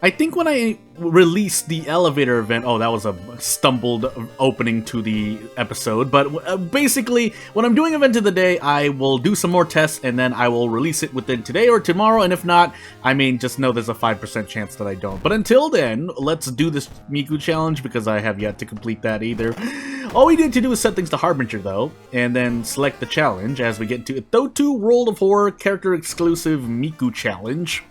I think when I released the elevator event, oh, that was a stumbled opening to the episode, but basically, when I'm doing event of the day, I will do some more tests, and then I will release it within today or tomorrow, and if not, I mean, just know there's a 5% chance that I don't. But until then, let's do this Miku challenge, because I have yet to complete that either. All we need to do is set things to Harbinger, though, and then select the challenge as we get into Thotu World of Horror Character Exclusive Miku Challenge.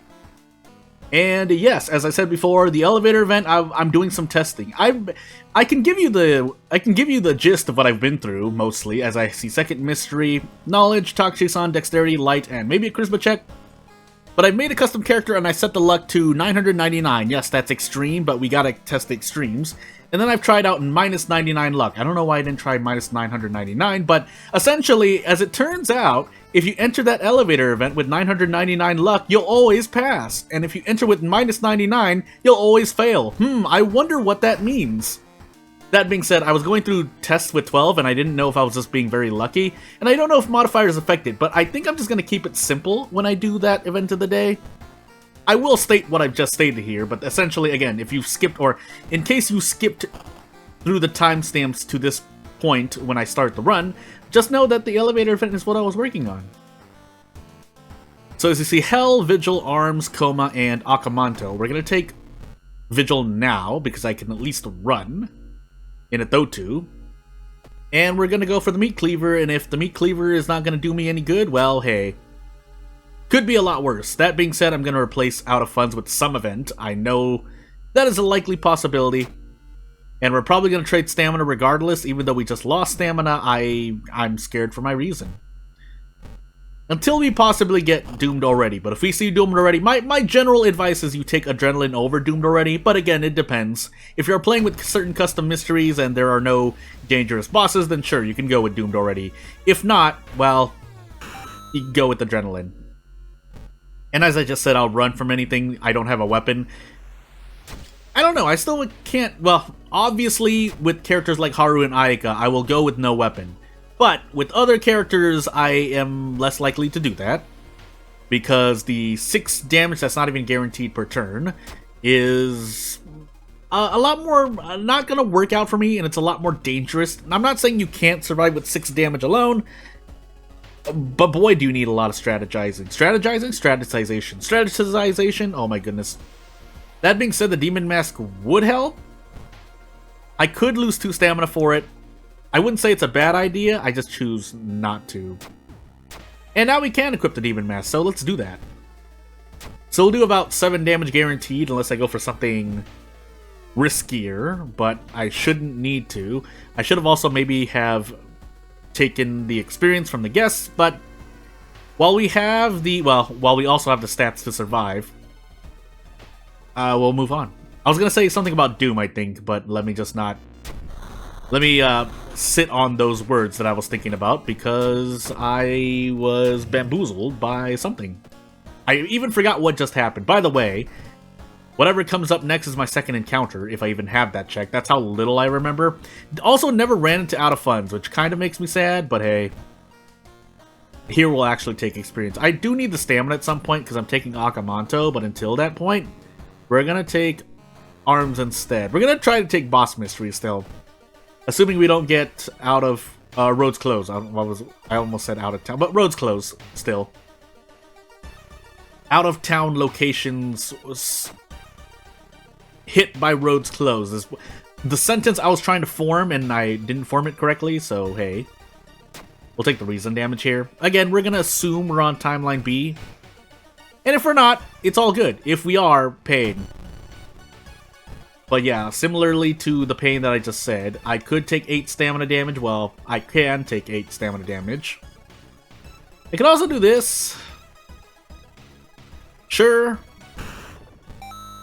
And yes, as I said before, the elevator event, I'm doing some testing. I can give you the gist of what I've been through mostly, as I see second mystery, knowledge, Takushi-san, dexterity, light, and maybe a charisma check. But I've made a custom character and I set the luck to 999. Yes, that's extreme, but we gotta test the extremes. And then I've tried out minus 99 luck. I don't know why I didn't try minus 999, but essentially, as it turns out, if you enter that elevator event with 999 luck, you'll always pass. And if you enter with minus 99, you'll always fail. I wonder what that means. That being said, I was going through tests with 12, and I didn't know if I was just being very lucky. And I don't know if modifiers affect it, but I think I'm just going to keep it simple when I do that event of the day. I will state what I've just stated here, but essentially, again, if you've skipped, or in case you skipped through the timestamps to this point when I start the run, just know that the elevator event is what I was working on. So as you see, Hell, Vigil, Arms, Coma, and Akamanto. We're going to take Vigil now, because I can at least run in a Thotu. And we're going to go for the Meat Cleaver, and if the Meat Cleaver is not going to do me any good, well, hey. Could be a lot worse. That being said, I'm going to replace Out of Funds with some event. I know that is a likely possibility. And we're probably going to trade stamina regardless, even though we just lost stamina. I'm scared for my reason. Until we possibly get Doomed Already. But if we see Doomed Already, my general advice is you take Adrenaline over Doomed Already. But again, it depends. If you're playing with certain custom mysteries and there are no dangerous bosses, then sure, you can go with Doomed Already. If not, well, you can go with Adrenaline. And as I just said, I'll run from anything. I don't have a weapon. I don't know, I still can't... Well, obviously, with characters like Haru and Ayaka, I will go with no weapon. But with other characters, I am less likely to do that. Because the 6 damage that's not even guaranteed per turn is a lot more not going to work out for me, and it's a lot more dangerous. And I'm not saying you can't survive with 6 damage alone, but boy, do you need a lot of strategizing. Strategization, oh my goodness. That being said, the Demon Mask would help. I could lose 2 stamina for it. I wouldn't say it's a bad idea, I just choose not to. And now we can equip the Demon Mask, so let's do that. So we'll do about 7 damage guaranteed, unless I go for something riskier, but I shouldn't need to. I should have also maybe have taken the experience from the guests, but while we have the, while we also have the stats to survive, we'll move on. I was gonna say something about Doom, I think, but let me just not. Let me sit on those words that I was thinking about, because I was bamboozled by something. I even forgot what just happened. By the way, whatever comes up next is my second encounter, if I even have that check. That's how little I remember. Also, never ran into Out of Funds, which kind of makes me sad, but hey. Here we'll actually take experience. I do need the stamina at some point, because I'm taking Akamanto, but until that point, we're going to take Arms instead. We're going to try to take Boss Mystery still. Assuming we don't get out of Roads Closed. I almost said out of town, but Roads Closed still. Out of town locations hit by Roads Closed is the sentence I was trying to form, and I didn't form it correctly, so hey. We'll take the reason damage here. Again, we're going to assume we're on Timeline B. And if we're not, it's all good. If we are, pain. But yeah, similarly to the pain that I just said, I could take 8 stamina damage. Well, I can take 8 stamina damage. I can also do this. Sure.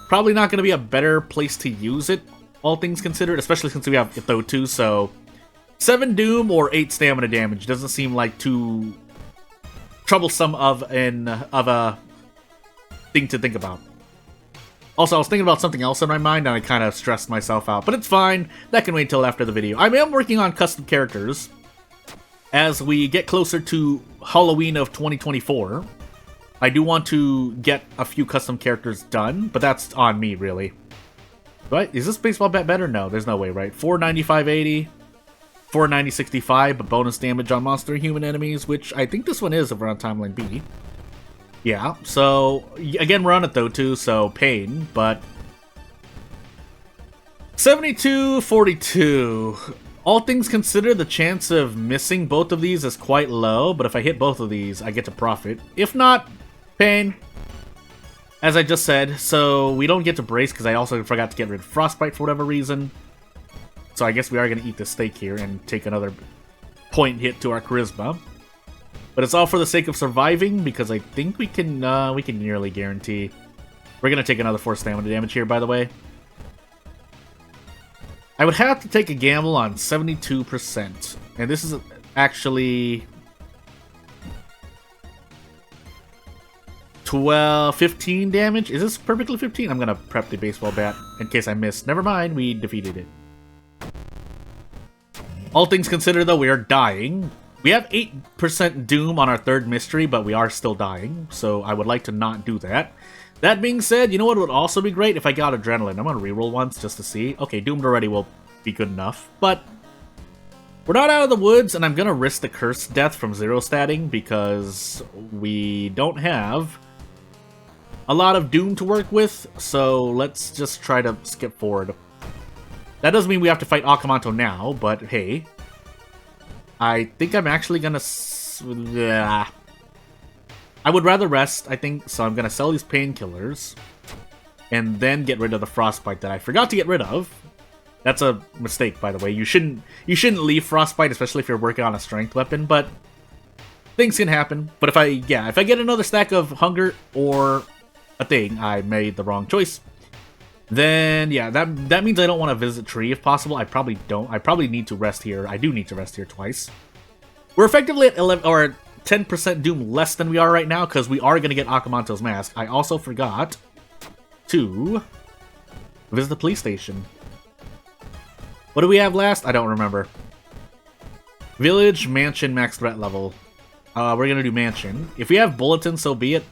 Probably not going to be a better place to use it, all things considered, especially since we have Thotu, so 7 Doom or 8 stamina damage doesn't seem like too troublesome of a thing to think about. Also, I was thinking about something else in my mind, and I kind of stressed myself out. But it's fine. That can wait till after the video. I am working on custom characters as we get closer to Halloween of 2024. I do want to get a few custom characters done, but that's on me, really. But is this baseball bat better? No, there's no way, right? 495.80, 490.65, but bonus damage on monster and human enemies, which I think this one is if we're on timeline B. Yeah, so again, we're on it though too, so pain, but 72.42. All things considered, the chance of missing both of these is quite low, but if I hit both of these, I get to profit. If not, pain. As I just said, so we don't get to brace because I also forgot to get rid of frostbite for whatever reason. So I guess we are going to eat the steak here and take another point hit to our charisma. But it's all for the sake of surviving because I think we can nearly guarantee. We're going to take another 4 stamina damage here, by the way. I would have to take a gamble on 72%. And this is actually 15 damage. Is this perfectly 15? I'm going to prep the baseball bat in case I missed. Never mind, we defeated it. All things considered, though, we are dying. We have 8% doom on our 3rd mystery, but we are still dying. So I would like to not do that. That being said, you know what would also be great? If I got adrenaline. I'm going to reroll once just to see. Okay, doomed already will be good enough. But we're not out of the woods, and I'm going to risk the cursed death from 0-statting because we don't have a lot of doom to work with. So let's just try to skip forward. That doesn't mean we have to fight Akamanto now, but hey. I think I'm actually going to... I would rather rest, I think, so I'm going to sell these painkillers and then get rid of the frostbite that I forgot to get rid of. That's a mistake, by the way. You shouldn't leave frostbite, especially if you're working on a strength weapon, but things can happen. But if I get another stack of hunger or a thing, I made the wrong choice. Then, yeah, that means I don't want to visit tree if possible. I probably don't. I probably need to rest here. I do need to rest here twice. We're effectively at 11 or 10% doom less than we are right now because we are going to get Akamanto's mask. I also forgot to visit the police station. What do we have last? I don't remember. Village, mansion, max threat level. We're going to do mansion. If we have bulletin, so be it.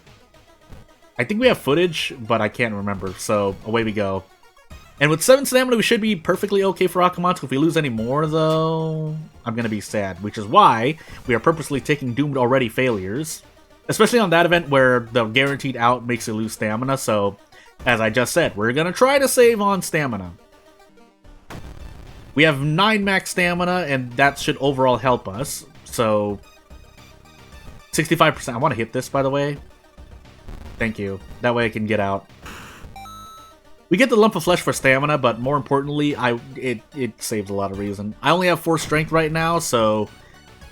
I think we have footage, but I can't remember, so away we go. And with 7 stamina, we should be perfectly okay for Akamanto. If we lose any more, though, I'm going to be sad, which is why we are purposely taking doomed already failures. Especially on that event where the guaranteed out makes you lose stamina, so as I just said, we're going to try to save on stamina. We have 9 max stamina, and that should overall help us, so 65%. I want to hit this, by the way. Thank you. That way I can get out. We get the lump of flesh for stamina, but more importantly, it saves a lot of reason. I only have 4 strength right now, so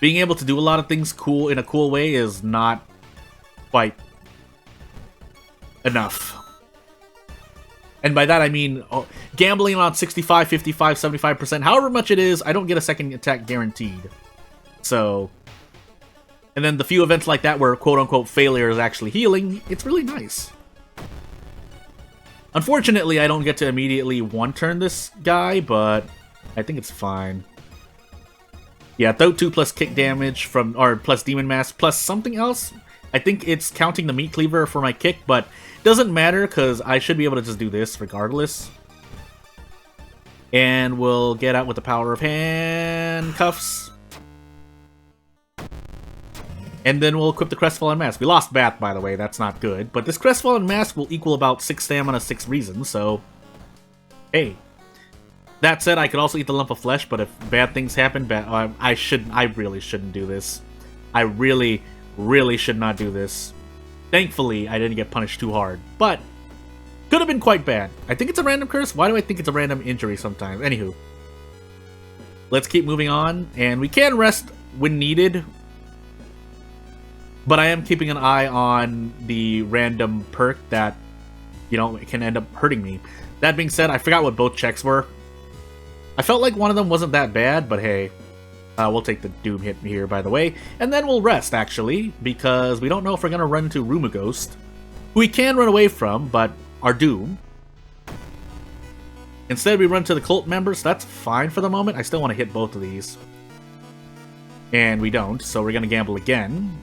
being able to do a lot of things cool in a cool way is not quite enough. And by that I mean gambling on 65, 55, 75%, however much it is, I don't get a second attack guaranteed. So, and then the few events like that where quote-unquote failure is actually healing, it's really nice. Unfortunately, I don't get to immediately one-turn this guy, but I think it's fine. Yeah, Throat 2 plus kick damage from, or plus Demon Mask plus something else. I think it's counting the Meat Cleaver for my kick, but doesn't matter because I should be able to just do this regardless. And we'll get out with the power of handcuffs. And then we'll equip the Crestfallen Mask. We lost Bath, by the way, that's not good. But this Crestfallen Mask will equal about 6 stamina, 6 reason, so hey. That said, I could also eat the lump of flesh, but if bad things happen, I really shouldn't do this. I really should not do this. Thankfully, I didn't get punished too hard, but could have been quite bad. I think it's a random curse. Why do I think it's a random injury sometimes? Anywho. Let's keep moving on, and we can rest when needed. But I am keeping an eye on the random perk that, you know, it can end up hurting me. That being said, I forgot what both checks were. I felt like one of them wasn't that bad, but hey. We'll take the Doom hit here, by the way. And then we'll rest, actually, because we don't know if we're going to run into Rumaghost, who we can run away from, but are Doom. Instead, we run to the cult members. That's fine for the moment. I still want to hit both of these. And we don't, so we're going to gamble again.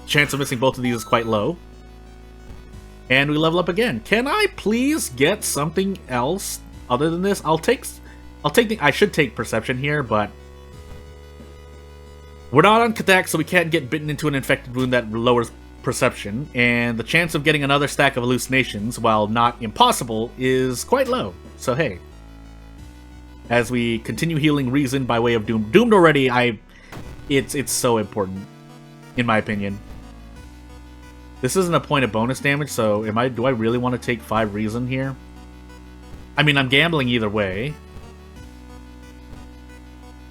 Chance of missing both of these is quite low. And we level up again. Can I please get something else other than this? I should take perception here, but we're not on Katak, so we can't get bitten into an infected wound that lowers perception, and the chance of getting another stack of hallucinations, while not impossible, is quite low. So hey, as we continue healing Reason by way of Doomed already, it's so important, in my opinion. This isn't a point of bonus damage, so do I really want to take 5 Reason here? I mean, I'm gambling either way.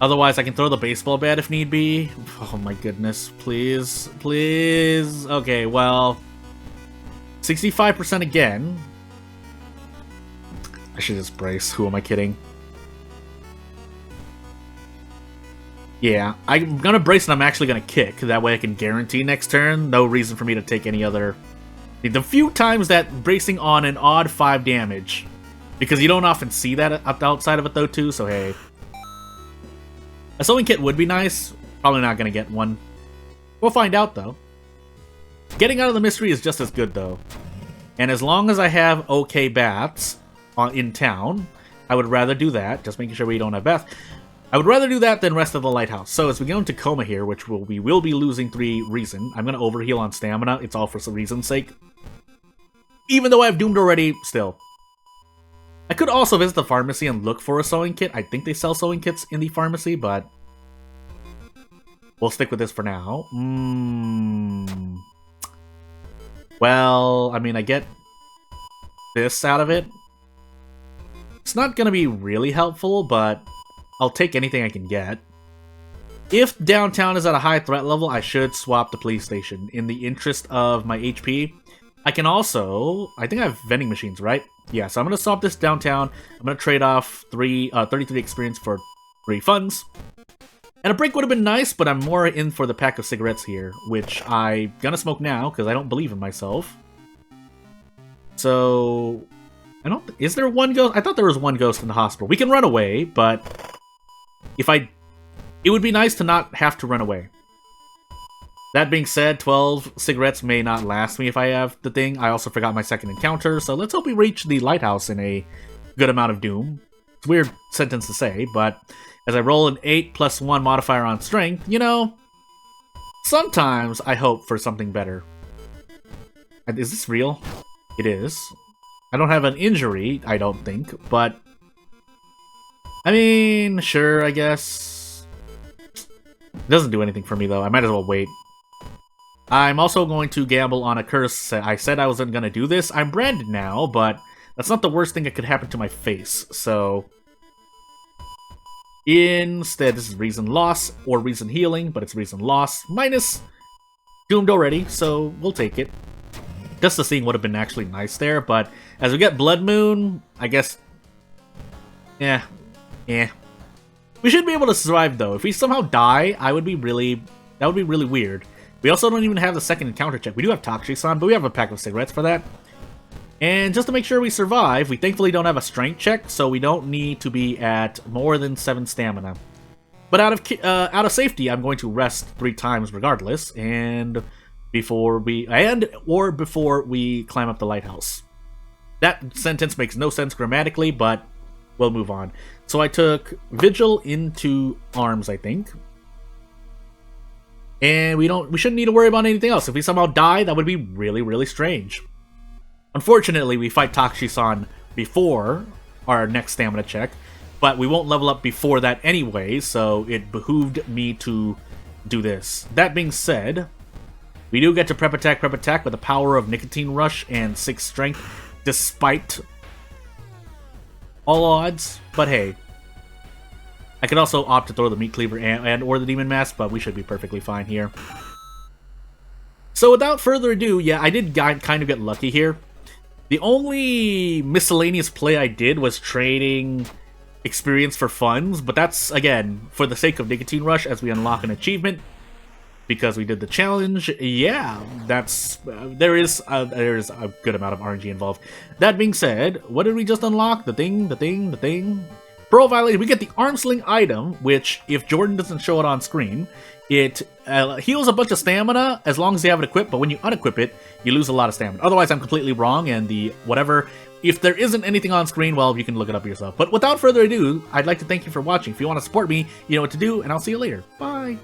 Otherwise, I can throw the baseball bat if need be. Oh my goodness, please, please. Okay, well, 65% again. I should just brace. Who am I kidding? Yeah, I'm gonna brace and I'm actually gonna kick. That way I can guarantee next turn. No reason for me to take any other... The few times that bracing on an odd 5 damage. Because you don't often see that outside of it though too, so hey. A sewing kit would be nice. Probably not gonna get one. We'll find out though. Getting out of the mystery is just as good though. And as long as I have okay bats in town, I would rather do that. Just making sure we don't have bats. I would rather do that than rest of the lighthouse. So as we go into coma here, which we will be losing 3 reason, I'm going to overheal on stamina. It's all for some reason's sake. Even though I've doomed already, still. I could also visit the pharmacy and look for a sewing kit. I think they sell sewing kits in the pharmacy, but we'll stick with this for now. Well, I mean, I get this out of it. It's not going to be really helpful, but I'll take anything I can get. If downtown is at a high threat level, I should swap the police station in the interest of my HP. I can also... I think I have vending machines, right? Yeah, so I'm going to swap this downtown. I'm going to trade off 33 experience for 3 funds. And a break would have been nice, but I'm more in for the pack of cigarettes here, which I'm going to smoke now because I don't believe in myself. So... Is there one ghost? I thought there was one ghost in the hospital. We can run away, but... It would be nice to not have to run away. That being said, 12 cigarettes may not last me if I have the thing. I also forgot my second encounter, so let's hope we reach the lighthouse in a good amount of doom. It's a weird sentence to say, but as I roll an 8 + 1 modifier on strength, you know, sometimes I hope for something better. Is this real? It is. I don't have an injury, I don't think, but... I mean, sure, I guess. It doesn't do anything for me, though. I might as well wait. I'm also going to gamble on a curse. I said I wasn't going to do this. I'm branded now, but that's not the worst thing that could happen to my face, so... Instead, this is reason loss, or reason healing, but it's reason loss, minus doomed already, so we'll take it. Just the seeing would have been actually nice there, but as we get Blood Moon, I guess... Yeah. We should be able to survive, though. If we somehow die, that would be really weird. We also don't even have the second encounter check. We do have Takshisan, but we have a pack of cigarettes for that. And just to make sure we survive, we thankfully don't have a strength check, so we don't need to be at more than 7 stamina. But out of safety, I'm going to rest 3 times regardless, and before we climb up the lighthouse. That sentence makes no sense grammatically, but we'll move on. So I took Vigil into arms, I think. And we shouldn't need to worry about anything else. If we somehow die, that would be really, really strange. Unfortunately, we fight Takshisan before our next stamina check, but we won't level up before that anyway, so it behooved me to do this. That being said, we do get to prep attack with the power of Nicotine Rush and 6 strength, despite all odds, but hey. I could also opt to throw the Meat Cleaver or the Demon Mask, but we should be perfectly fine here. So without further ado, yeah, I did kind of get lucky here. The only miscellaneous play I did was trading experience for funds, but that's, again, for the sake of Nicotine Rush as we unlock an achievement. Because we did the challenge, yeah, there is a good amount of RNG involved. That being said, what did we just unlock? The thing? Parole violation, we get the arm sling item, which, if Jordan doesn't show it on screen, it heals a bunch of stamina as long as you have it equipped, but when you unequip it, you lose a lot of stamina. Otherwise, I'm completely wrong, and the whatever... If there isn't anything on screen, well, you can look it up yourself. But without further ado, I'd like to thank you for watching. If you want to support me, you know what to do, and I'll see you later. Bye!